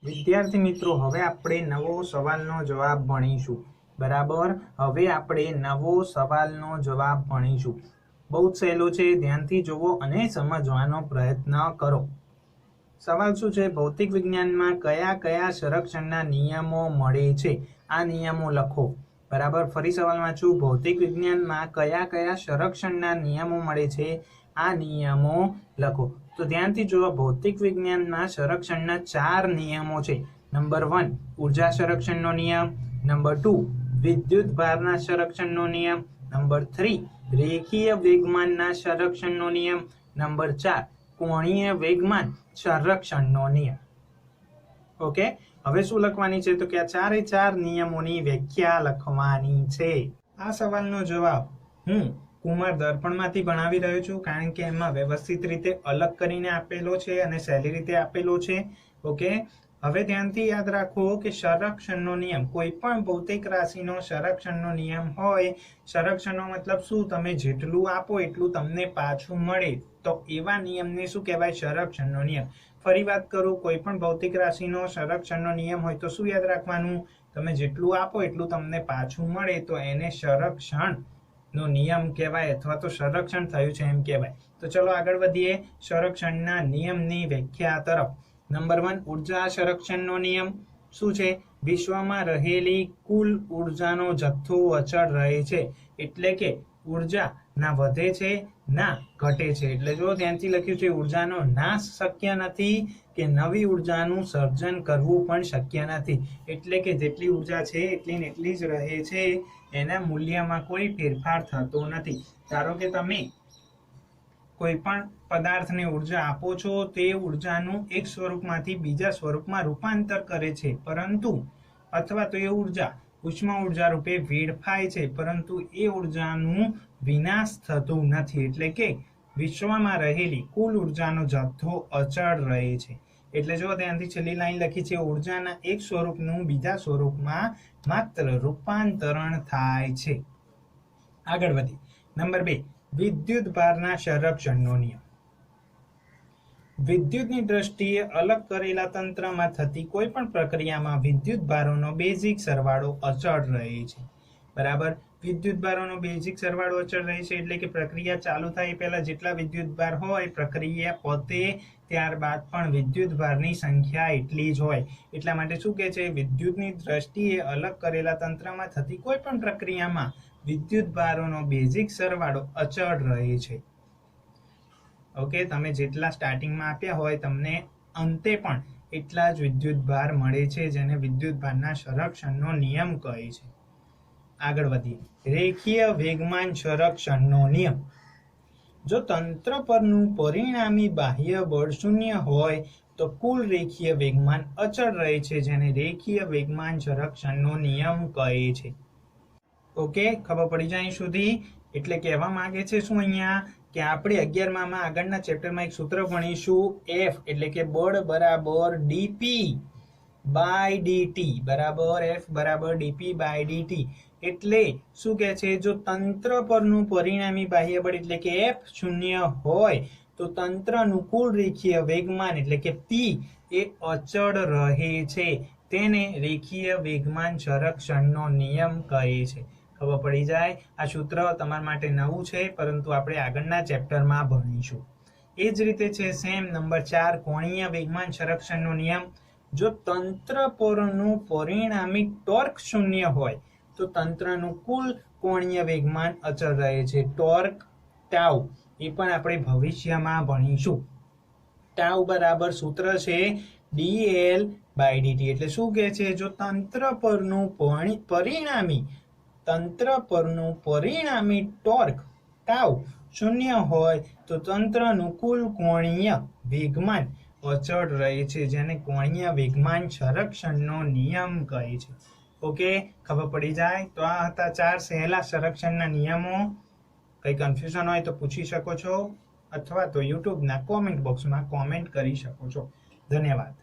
વિદ્યાર્થી મિત્રો, હવે આપણે નવો સવાલનો જવાબ ભણીશું. બરાબર, હવે આપણે નવો સવાલનો જવાબ ભણીશું. બહુ જ સહેલો છે, ધ્યાનથી જુઓ અને સમજવાનો પ્રયત્ન કરો. સવાલ શું છે? ભૌતિક વિજ્ઞાનમાં કયા કયા સંરક્ષણના નિયમો મળે છે? આ નિયમો લખો. બરાબર, ફરી સવાલ વાંચું. ભૌતિક વિજ્ઞાનમાં કયા કયા સંરક્ષણના નિયમો મળે છે? આ નિયમો લખો. તો ધ્યાનથી જુઓ, ભૌતિક વિજ્ઞાનના સંરક્ષણના 4 નિયમો છે. નંબર 1 ઉર્જા સંરક્ષણનો નિયમ. નંબર 2 વિદ્યુત ભારના સંરક્ષણનો નિયમ. નંબર 3 રેખીય વેગમાનના સંરક્ષણનો નિયમ. નંબર 4 કોણીય વેગમાન સંરક્ષણનો નિયમ. ઓકે, હવે શું લખવાની છે? તો કે આ 4 નિયમોની વ્યાખ્યા લખવાની છે. આ સવાલનો જવાબ હું કુમાર દર્પણમાંથી ભણાવી રહ્યો છું, કારણ કે એમાં વ્યવસ્થિત રીતે અલગ કરીને આપેલો છે અને સહેલી રીતે આપેલો છે. ઓકે, હવે ધ્યાનથી યાદ રાખો કે સંરક્ષણનો નિયમ, કોઈ પણ ભૌતિક રાશિનો સંરક્ષણનો નિયમ હોય. સંરક્ષણનો મતલબ શું? તમે જેટલું આપો એટલું તમને પાછું મળે, તો એવા નિયમને શું કહેવાય? સંરક્ષણનો નિયમ. ફરી વાત કરું, કોઈ પણ ભૌતિક રાશિનો સંરક્ષણનો નિયમ હોય તો શું યાદ રાખવાનું? તમે જેટલું આપો એટલું તમને પાછું મળે, તો એને સંરક્ષણ નો નિયમ કહેવાય, અથવા તો સંરક્ષણ થયું છે એમ કહેવાય. તો ચલો આગળ વધીએ સંરક્ષણના નિયમની વ્યાખ્યા તરફ. નંબર 1 ઉર્જા સંરક્ષણનો નિયમ શું છે? વિશ્વમાં રહેલી કુલ ઉર્જાનો જથ્થો અચળ રહે છે, એટલે કે ઉર્જા ના વધે છે ના ઘટે છે. એટલે જો ધ્યાનથી લખ્યું છે, ઉર્જાનો નાશ શક્ય નથી કે નવી ઉર્જાનું સર્જન કરવું પણ શક્ય નથી. એટલે કે જેટલી ઉર્જા છે એટલી ને એટલી જ રહે છે, એના મૂલ્યમાં કોઈ ફેરફાર થતો નથી. ધારો કે તમે કોઈ પણ પદાર્થને ઉર્જા આપો છો, તે ઉર્જાનું એક સ્વરૂપમાંથી બીજા સ્વરૂપમાં રૂપાંતર કરે છે, પરંતુ અથવા તો એ ઉર્જા ઉષ્મા ઉર્જા રૂપે વેડફાય છે, પરંતુ એ ઉર્જાનું વિનાશ થતું નથી. એટલે કે વિશ્વમાં રહેલી કુલ ઉર્જાનો જથ્થો અચળ રહે છે. એટલે જો ધ્યાનથી છેલ્લી લાઈન લખી છે, ઉર્જાના એક સ્વરૂપનું બીજા સ્વરૂપમાં માત્ર રૂપાંતરણ થાય છે. આગળ વધી નંબર 2 વિદ્યુત ભારના સંરક્ષણનો નિયમ. વિદ્યુતની દ્રષ્ટિએ અલગ કરેલા તંત્રમાં થતી કોઈ પણ પ્રક્રિયામાં વિદ્યુત ભારોનો બેઝિક સરવાળો અચળ રહે છે. બરાબર, વિદ્યુત ભારોનો બેઝિક સરવાળો અચળ રહે છે, એટલે કે પ્રક્રિયા ચાલુ થાય પહેલા જેટલા વિદ્યુત ભાર હોય, પ્રક્રિયા પતે ત્યારબાદ પણ વિદ્યુત ભારની સંખ્યા એટલી જ હોય. એટલા માટે શું કહે છે? વિદ્યુતની દ્રષ્ટિએ અલગ કરેલા તંત્રમાં થતી કોઈ પણ પ્રક્રિયામાં વિદ્યુત ભારોનો બેઝિક સરવાળો અચળ રહે છે. ઓકે, તમે જેટલા સ્ટાર્ટિંગમાં આપ્યા હોય, તમને અંતે પણ એટલા જ વિદ્યુત ભાર મળે છે, જેને વિદ્યુત ભારના સંરક્ષણનો નિયમ કહે છે. આગળ વધીએ રેખીય વેગમાન સંરક્ષણનો નિયમ. જો તંત્ર પરનું પરિણામી બાહ્ય બળ શૂન્ય હોય તો કુલ રેખીય વેગમાન અચળ રહે છે, જેને રેખીય વેગમાન સંરક્ષણનો નિયમ કહે છે. ઓકે, ખબર પડી જાય સુધી? એટલે કહેવા માંગે છે શું અહીંયા? કે આપણે 11માં આગળના ચેપ્ટરમાં એક સૂત્ર ભણીશું, F એટલે કે બળ બરાબર dp બાય dt. બરાબર, F બરાબર dp બાય dt. એટલે શું કહે છે? જો તંત્ર પરનું પરિણામી બાહ્ય બળ એટલે કે F શૂન્ય હોય તો તંત્રનું કુલ રેખીય વેગમાન એટલે કે P એ અચળ રહે છે. તેને રેખીય વેગમાન સંરક્ષણનો નિયમ કહે છે. ખબર પડી જાય? આ સૂત્ર તમારા માટે નવું છે, પરંતુ આપણે આગળના ચેપ્ટરમાં ભણીશું. એ જ રીતે છે સેમ નંબર 4 કોણીય વેગમાન સંરક્ષણનો નિયમ. જો તંત્ર પરનું પરિણામી ટોર્ક શૂન્ય હોય તો તંત્રનું કુલ કોણીય વેગમાન અચળ રહે છે. ટોર્ક ટાઉ એ પણ આપણે ભવિષ્યમાં ભણીશું. ટાઉ બરાબર સૂત્ર છે dl બાય dt. એટલે શું કહે છે? જો તંત્ર પરનું પરિણામી ટોર્ક ટાઉ શૂન્ય હોય તો તંત્રનું કુલ કોણીય વેગમાન અચળ રહે છે, જેને કોણીય વેગમાન સંરક્ષણનો નિયમ કહે છે. ઓકે, ખબર પડી જાય? તો આ હતા 4 સહેલા સંરક્ષણના નિયમો. કંઈ કન્ફ્યુઝન હોય તો પૂછી શકો છો, અથવા તો યુટ્યુબના કોમેન્ટ બોક્સમાં કોમેન્ટ કરી શકો છો. ધન્યવાદ.